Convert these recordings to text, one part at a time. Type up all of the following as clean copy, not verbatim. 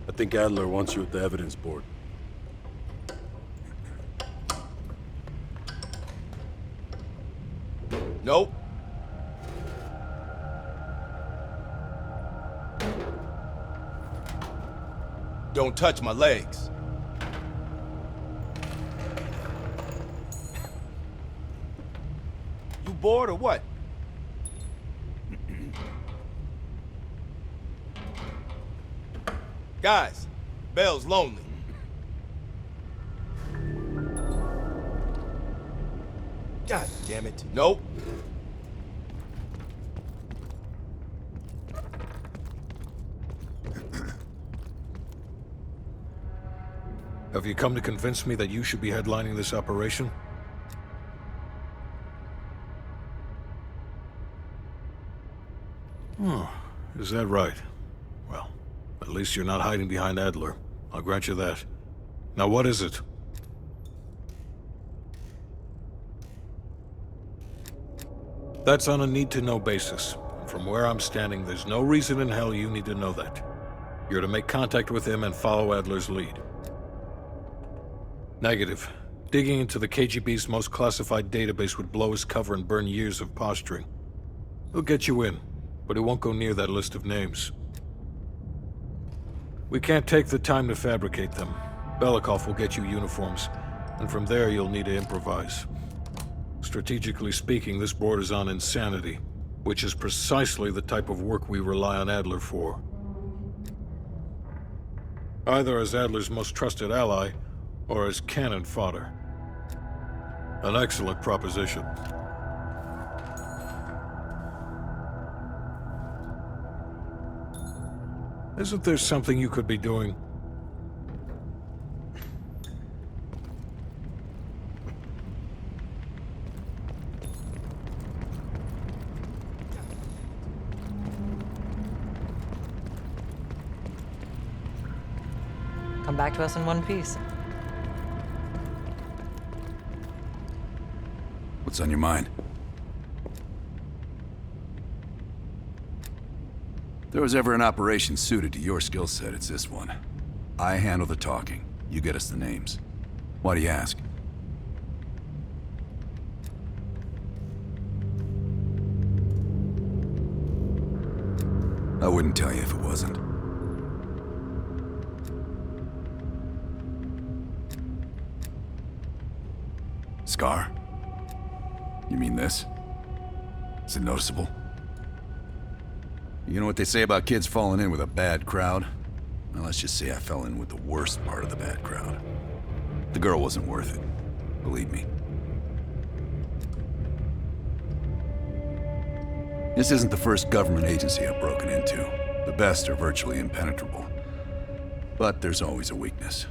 I think Adler wants you at the evidence board. Nope. Don't touch my legs. You bored or what? Guys, Belle's lonely. God damn it. Nope. Have you come to convince me that you should be headlining this operation? Oh, is that right? Well, at least you're not hiding behind Adler. I'll grant you that. Now what is it? That's on a need-to-know basis. And from where I'm standing, there's no reason in hell you need to know that. You're to make contact with him and follow Adler's lead. Negative. Digging into the KGB's most classified database would blow his cover and burn years of posturing. He'll get you in, but he won't go near that list of names. We can't take the time to fabricate them. Belikov will get you uniforms, and from there you'll need to improvise. Strategically speaking, this borders on insanity, which is precisely the type of work we rely on Adler for. Either as Adler's most trusted ally, or as cannon fodder. An excellent proposition. Isn't there something you could be doing? Come back to us in one piece. What's on your mind? If there was ever an operation suited to your skill set, it's this one. I handle the talking. You get us the names. Why do you ask? I wouldn't tell you if it wasn't. Scar? You mean this? Is it noticeable? You know what they say about kids falling in with a bad crowd? Well, let's just say I fell in with the worst part of the bad crowd. The girl wasn't worth it. Believe me. This isn't the first government agency I've broken into. The best are virtually impenetrable. But there's always a weakness.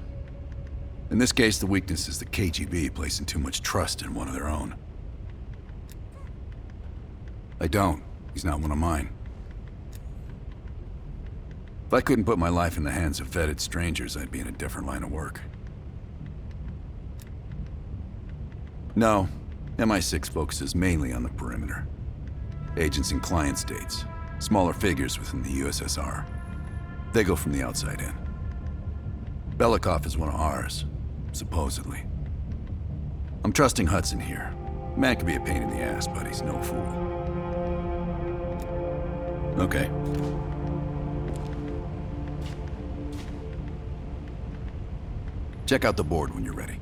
In this case, the weakness is the KGB placing too much trust in one of their own. I don't. He's not one of mine. If I couldn't put my life in the hands of vetted strangers, I'd be in a different line of work. No, MI6 focuses mainly on the perimeter. Agents in client states, smaller figures within the USSR. They go from the outside in. Belikov is one of ours, supposedly. I'm trusting Hudson here. The man can be a pain in the ass, but he's no fool. Okay. Check out the board when you're ready.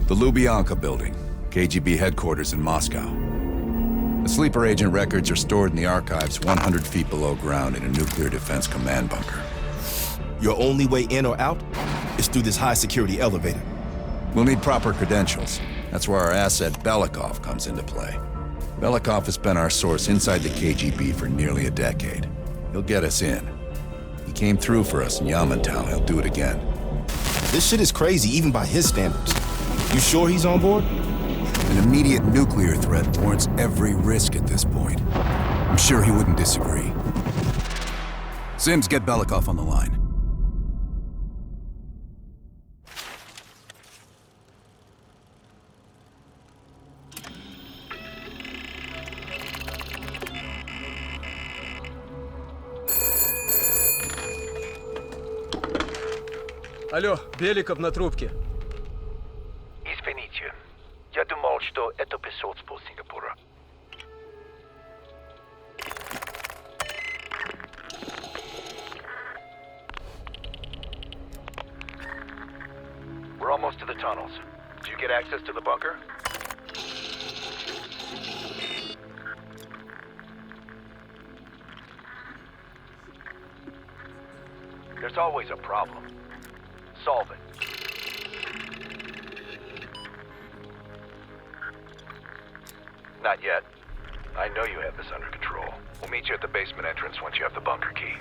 The Lubyanka building. KGB headquarters in Moscow. The sleeper agent records are stored in the archives 100 feet below ground in a nuclear defense command bunker. Your only way in or out is through this high-security elevator. We'll need proper credentials. That's where our asset Belikov comes into play. Belikov has been our source inside the KGB for nearly a decade. He'll get us in. He came through for us in Yamantau. He'll do it again. This shit is crazy, even by his standards. You sure he's on board? An immediate nuclear threat warrants every risk at this point. I'm sure he wouldn't disagree. Sims, get Belikov on the line. Алло, Беликов на трубке. Извините, я думал, что это посольство Сингапура. We're almost to the tunnels. Do you get access to the bunker? There's always a problem. Solve it. Not yet. I know you have this under control. We'll meet you at the basement entrance once you have the bunker key.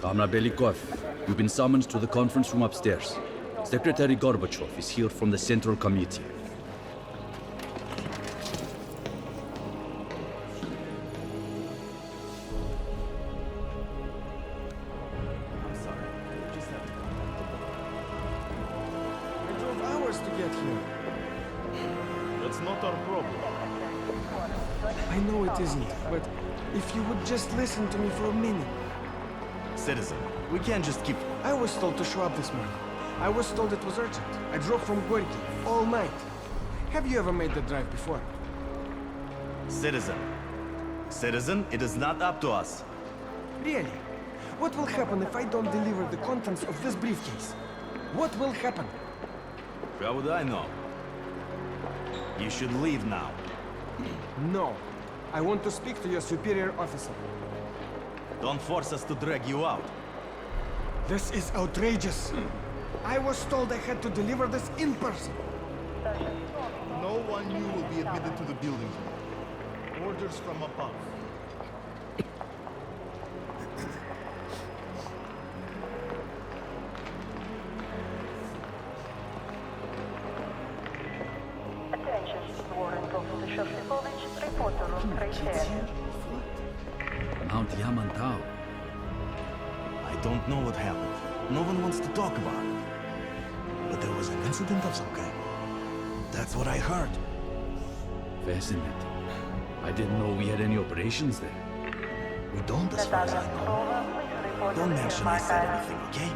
Comrade Belikov, you've been summoned to the conference room upstairs. Secretary Gorbachev is here from the Central Committee. I drove hours to get here. That's not our problem. I know it isn't, but if you would just listen to me for a minute. Citizen, we can't just keep... I was told to show up this morning. I was told it was urgent. I drove from Gorky all night. Have you ever made the drive before? Citizen. Citizen, it is not up to us. Really? What will happen if I don't deliver the contents of this briefcase? What will happen? How would I know? You should leave now. No. I want to speak to your superior officer. Don't force us to drag you out. This is outrageous. I was told I had to deliver this in person. No one new will be admitted to the building. Orders from above. Attention, Warrant Officer Shostakovich, report to room 310. Mount Yamantau. I don't know what happened. No one wants to talk about it. But there was an incident of some kind. That's what I heard. Fascinating. I didn't know we had any operations there. We don't, as far as I know. Don't mention I said anything, okay?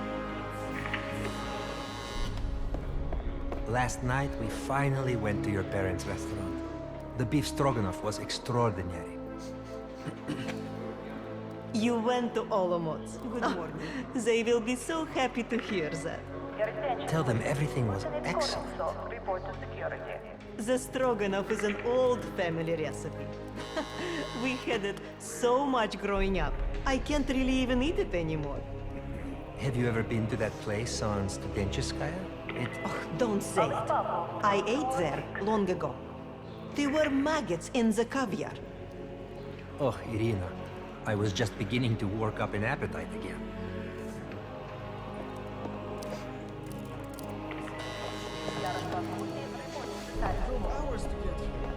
Last night, we finally went to your parents' restaurant. The beef stroganoff was extraordinary. You went to Olomouc. Good morning. They will be so happy to hear that. Tell them everything was excellent. Report to security. The stroganoff is an old family recipe. We had it so much growing up. I can't really even eat it anymore. Have you ever been to that place on Studencheskaya? Oh, don't say it. I ate there long ago. There were maggots in the caviar. Oh, Irina, I was just beginning to work up an appetite again. I drove hours to get here.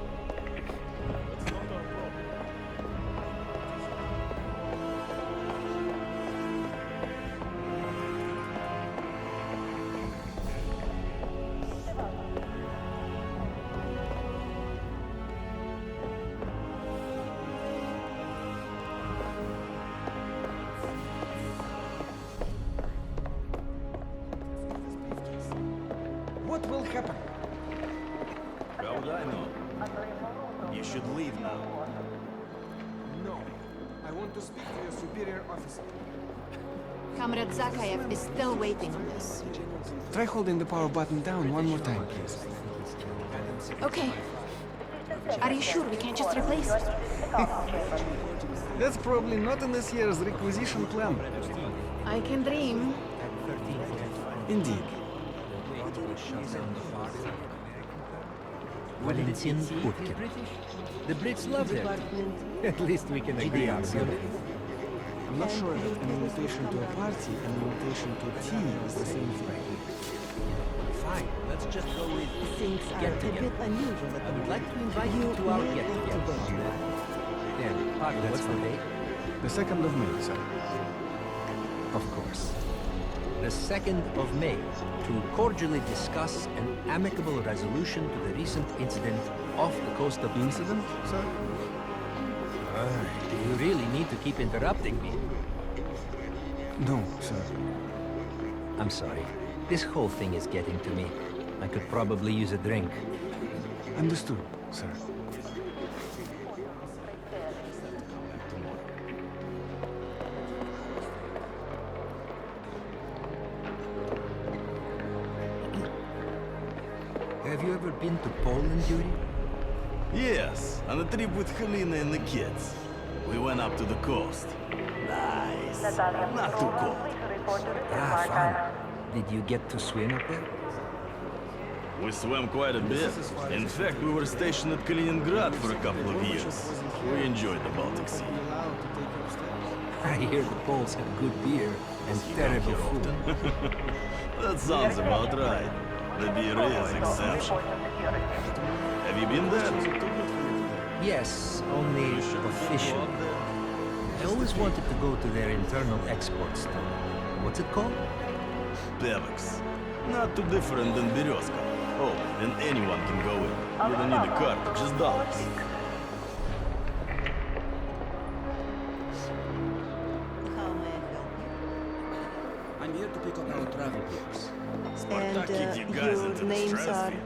That's not our problem. What will happen? How would I know? You should leave now. No. I want to speak to your superior officer. Comrade Zakayev is still waiting on this. Try holding the power button down one more time, please. Okay. Are you sure we can't just replace it? That's probably not in this year's requisition plan. I can dream. Indeed. Valentin Putkin. The Brits love him. At least we can agree on something. I'm not sure if an invitation to a party and an invitation to tea is the same thing. Fine, let's just go with Things are get a together. bit unusual at I the would like to moment. invite you to our may get need to together. wait. Then, what's the date? The 2nd of May, sir. Of course. The 2nd of May, to cordially discuss an amicable resolution to the recent incident off the coast of Incident, sir? Do you really need to keep interrupting me? No, sir. I'm sorry. This whole thing is getting to me. I could probably use a drink. Understood, sir. Have you ever been to Poland, Yuri? Yes, on a trip with Helena and the kids. We went up to the coast. Nice. Not too cold. Ah, fun. Did you get to swim up there? We swam quite a bit. In fact, we were stationed at Kaliningrad for a couple of years. We enjoyed the Baltic Sea. I hear the Poles have good beer and terrible food. That sounds about right. The beer is exceptional. Have you been there? Yes, only officially. I always wanted to go to their internal export store. What's it called? Pevex. Not too different than Berezka. Oh, and anyone can go in. You don't need a card, just dollars. How may I help I'm here to pick up our travel papers. Spartak kicked you guys your into the names stratosphere.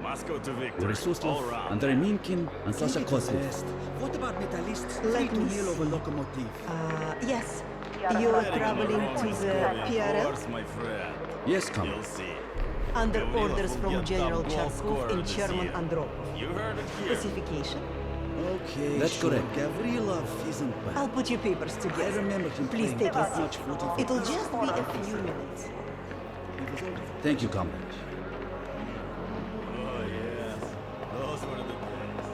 Moscow to victory. Boris All Suslov, round. Andrei Minkin, and Sasha Kozlov. What about Metalist's Let me 3-0 over Lokomotiv? Yes. You're traveling to the PRL Course, my friend. Yes, Comrade. You'll see. under Gavrilov orders will from get General top goal Charkov scorer and this Chairman year. Andropov. You heard it here. Specification? Okay, That's sure. correct. Gavrilov isn't bad. I'll put your papers I together. remember him Please playing take a top-notch seat. footy for It'll us. just be a few minutes. Thank you, Comrade. Oh, yes. Those were the days.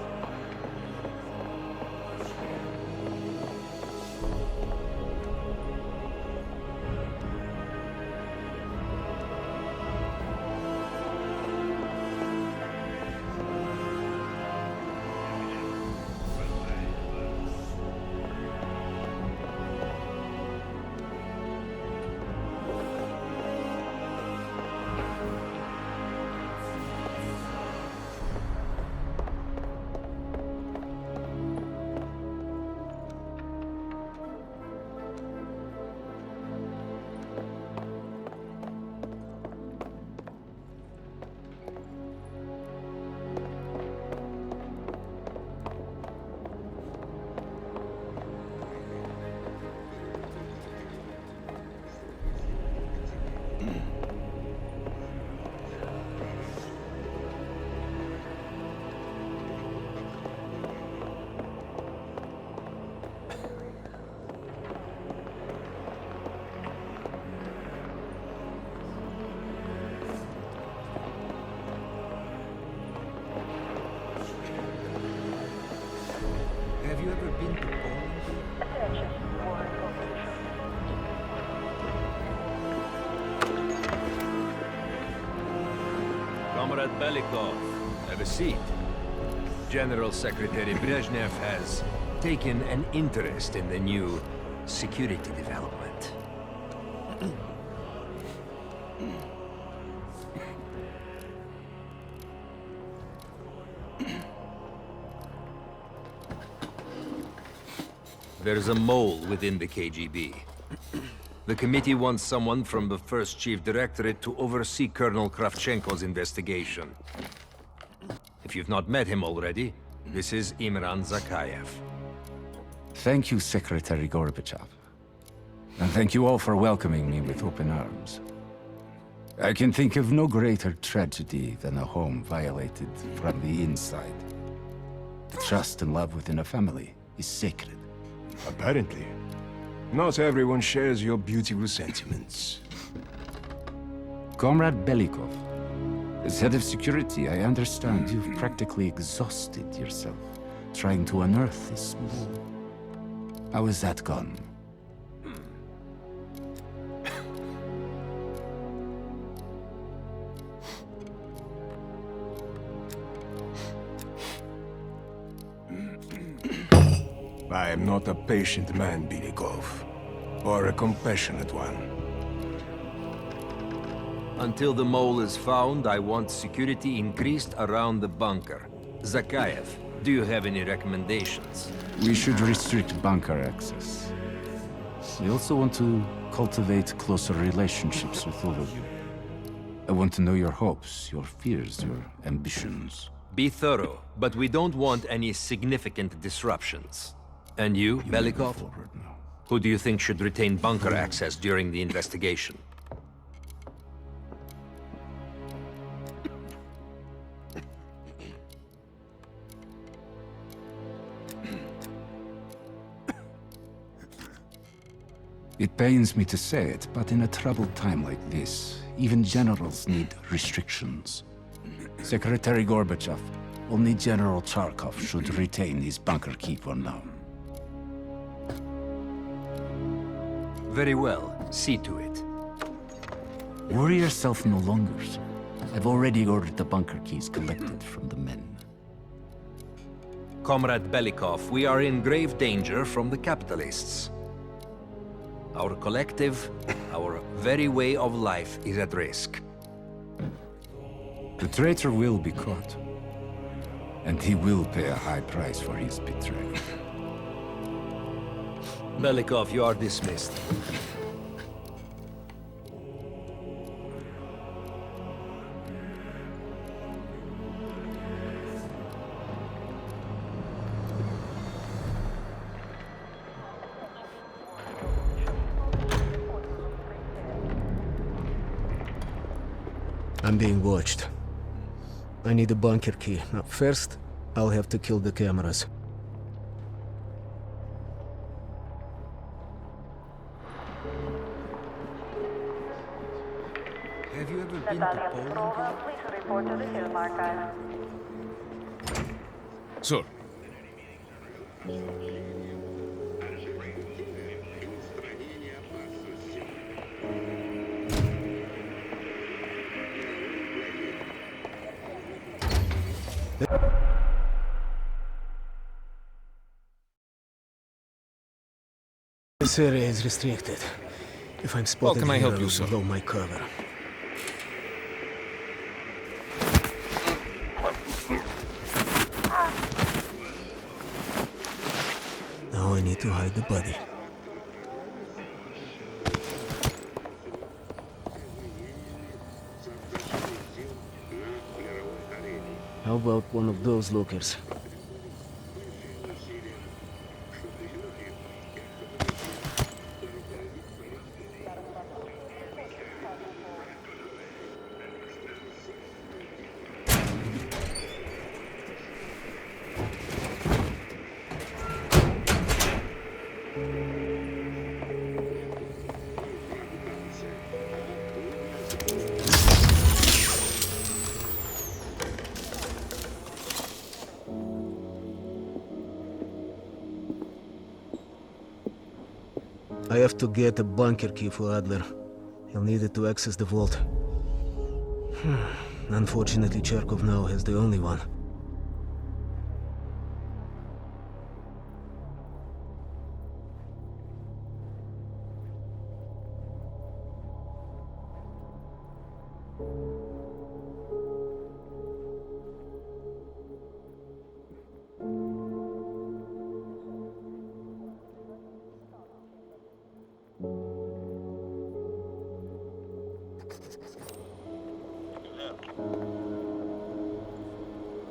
Have you ever been to Poland? Attention, war information. Comrade Belikov, have a seat. General Secretary Brezhnev has taken an interest in the new security development. There's a mole within the KGB. The committee wants someone from the first Chief Directorate to oversee Colonel Kravchenko's investigation. If you've not met him already, this is Imran Zakayev. Thank you, Secretary Gorbachev. And thank you all for welcoming me with open arms. I can think of no greater tragedy than a home violated from the inside. The trust and love within a family is sacred. Apparently. Not everyone shares your beautiful sentiments. Comrade Belikov, as head of security, I understand you've practically exhausted yourself trying to unearth this mole. How has that gone? I am not a patient man, Belikov, or a compassionate one. Until the mole is found, I want security increased around the bunker. Zakayev, do you have any recommendations? We should restrict bunker access. We also want to cultivate closer relationships with all of you. I want to know your hopes, your fears, your ambitions. Be thorough, but we don't want any significant disruptions. And you, Belikov? Who do you think should retain bunker access during the investigation? It pains me to say it, but in a troubled time like this, even generals need restrictions. Secretary Gorbachev, only General Charkov should retain his bunker key for now. Very well. See to it. Worry yourself no longer, sir. I've already ordered the bunker keys collected from the men. Comrade Belikov, we are in grave danger from the capitalists. Our collective, our very way of life is at risk. The traitor will be caught. And he will pay a high price for his betrayal. Belikov, you are dismissed. I'm being watched. I need a bunker key. Now, first, I'll have to kill the cameras. Have you ever been to Poland? Please report to the Film Archive. Sir. This area is restricted. If I'm spotted can I help you, I'll sir? blow my cover. Now I need to hide the body. How about one of those lookers? I have to get a bunker key for Adler. He'll need it to access the vault. Unfortunately, Charkov now has the only one.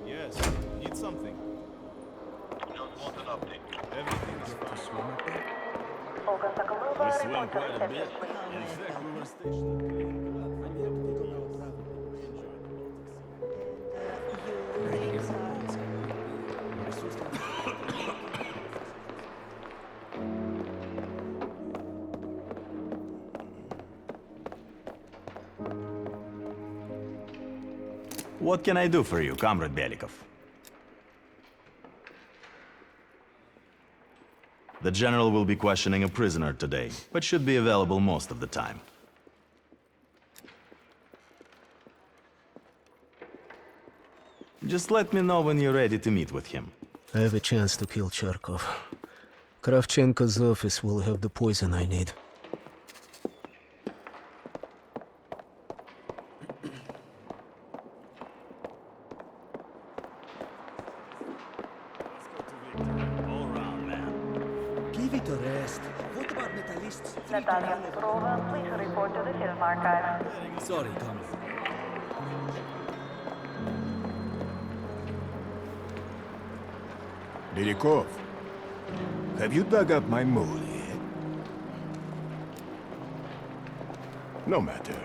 Yes, need something. Don't want an update. Everything is fine. All contact We swam quite a bit. In fact, we were What can I do for you, Comrade Belikov? The General will be questioning a prisoner today, but should be available most of the time. Just let me know when you're ready to meet with him. I have a chance to kill Charkov. Kravchenko's office will have the poison I need. Give it a rest. What about Metalists? Natalia Petrova, please report to the film archive. Sorry, Comrade. Belikov, have you dug up my mole yet? No matter.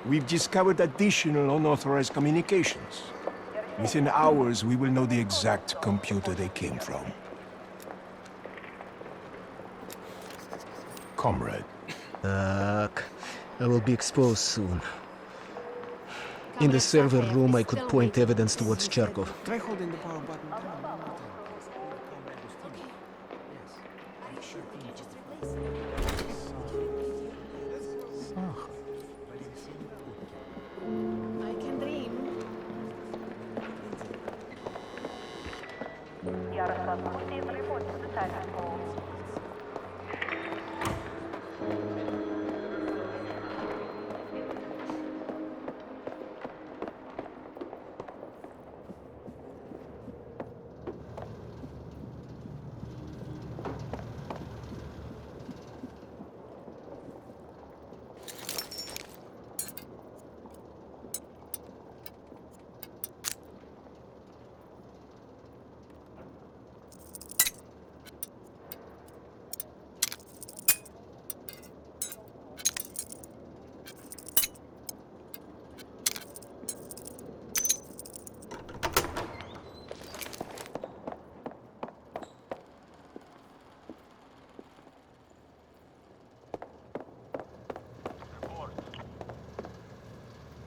We've discovered additional unauthorized communications. Within hours, we will know the exact computer they came from. Comrade. I will be exposed soon. In the server room, I could point evidence towards Charkov. Try holding the power button. I can dream. Yaroslav Putin reports to the silent hall.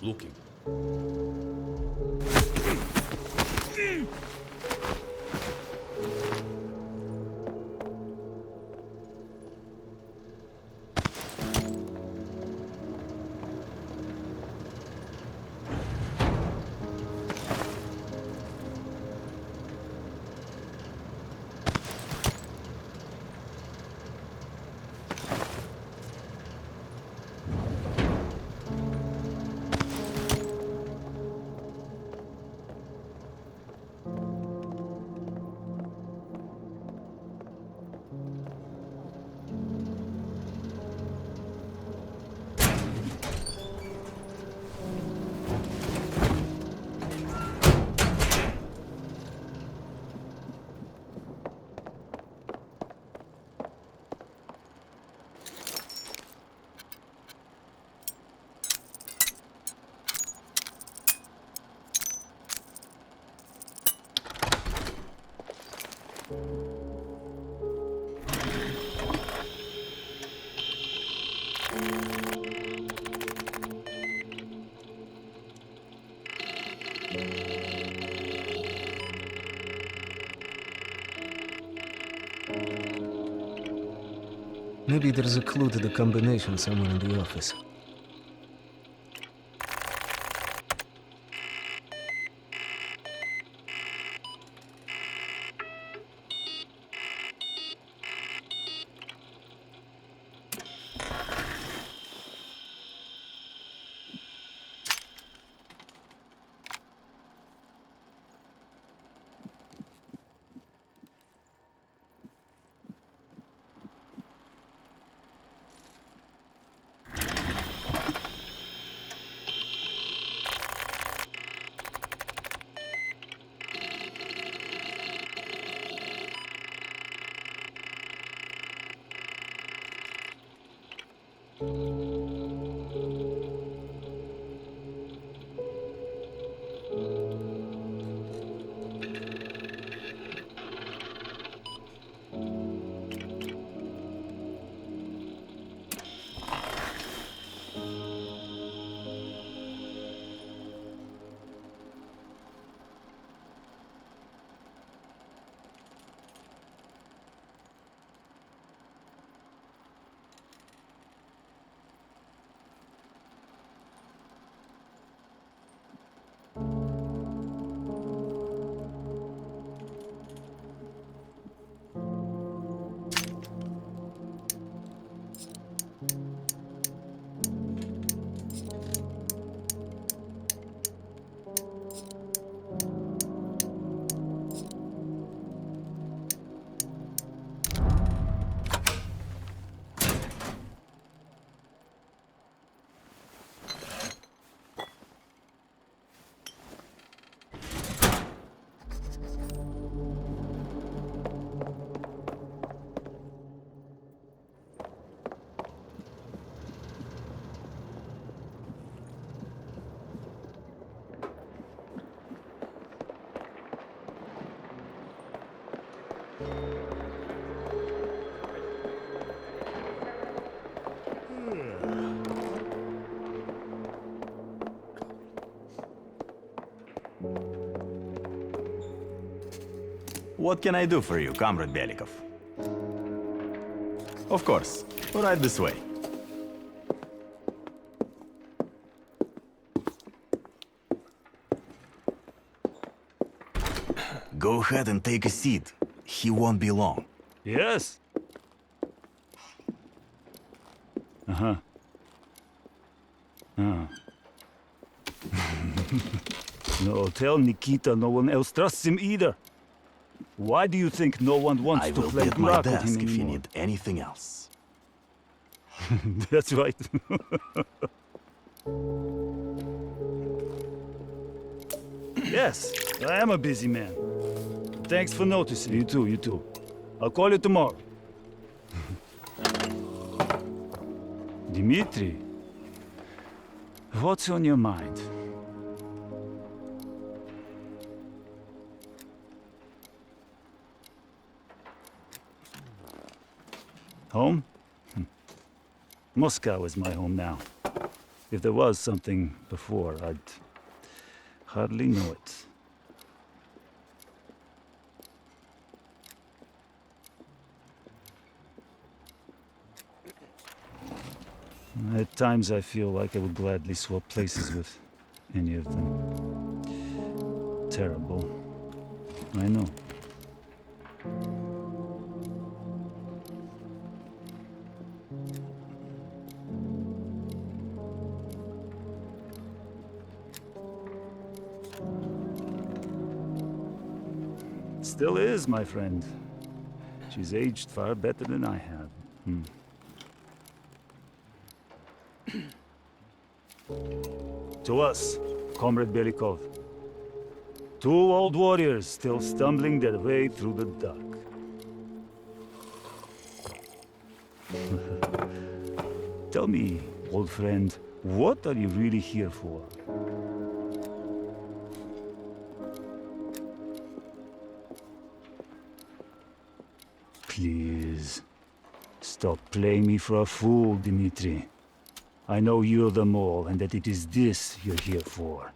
Looking. Maybe there's a clue to the combination somewhere in the office. What can I do for you, Comrade Belikov? Of course. Right this way. Go ahead and take a seat. He won't be long. Yes. Uh-huh. No, tell Nikita no one else trusts him either. Why do you think no one wants I to will play be at my Glock with desk him if you anymore? need anything else. That's right. Yes, I am a busy man. Thanks for noticing. You too, you too. I'll call you tomorrow. Dmitri, what's on your mind? Home? Moscow is my home now. If there was something before, I'd hardly know it. At times I feel like I would gladly swap places with any of them. Terrible. I know. Still is, my friend. She's aged far better than I have. To us, Comrade Belikov. Two old warriors still stumbling their way through the dark. Tell me, old friend, what are you really here for? Please, stop playing me for a fool, Dmitri. I know you're the mole and that it is this you're here for.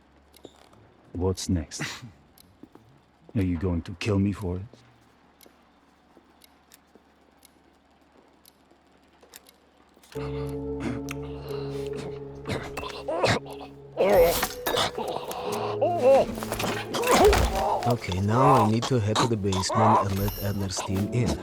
What's next? Are you going to kill me for it? Okay, now I need to head to the basement and let Adler's team in.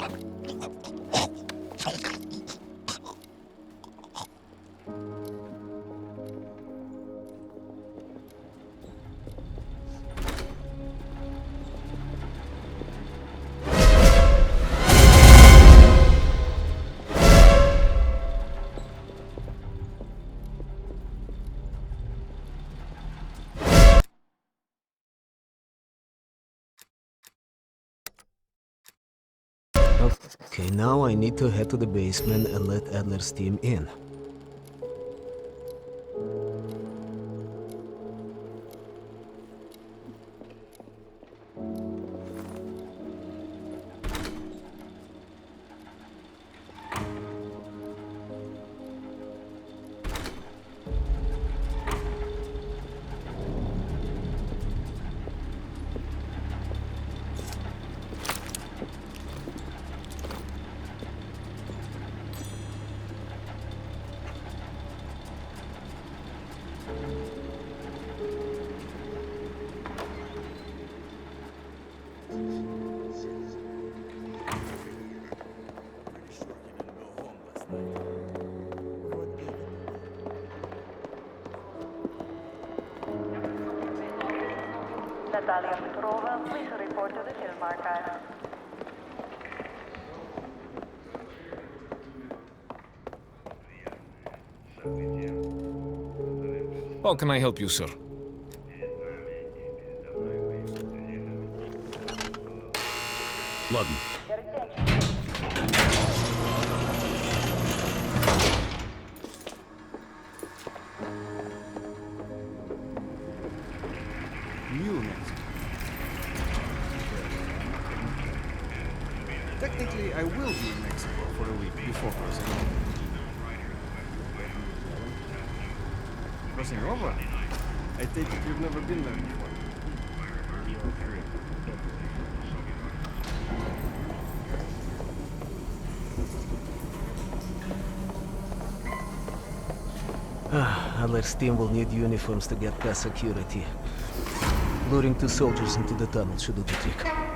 Okay, now I need to head to the basement and let Adler's team in. Valley of Petrova, please report to the film archive. How can I help you, sir? Ладно. New Mexico. Technically, I will be in Mexico for a week before crossing over. Crossing over? I take it you've never been there before. Adler's team will need uniforms to get past security. Luring two soldiers into the tunnel should do the trick.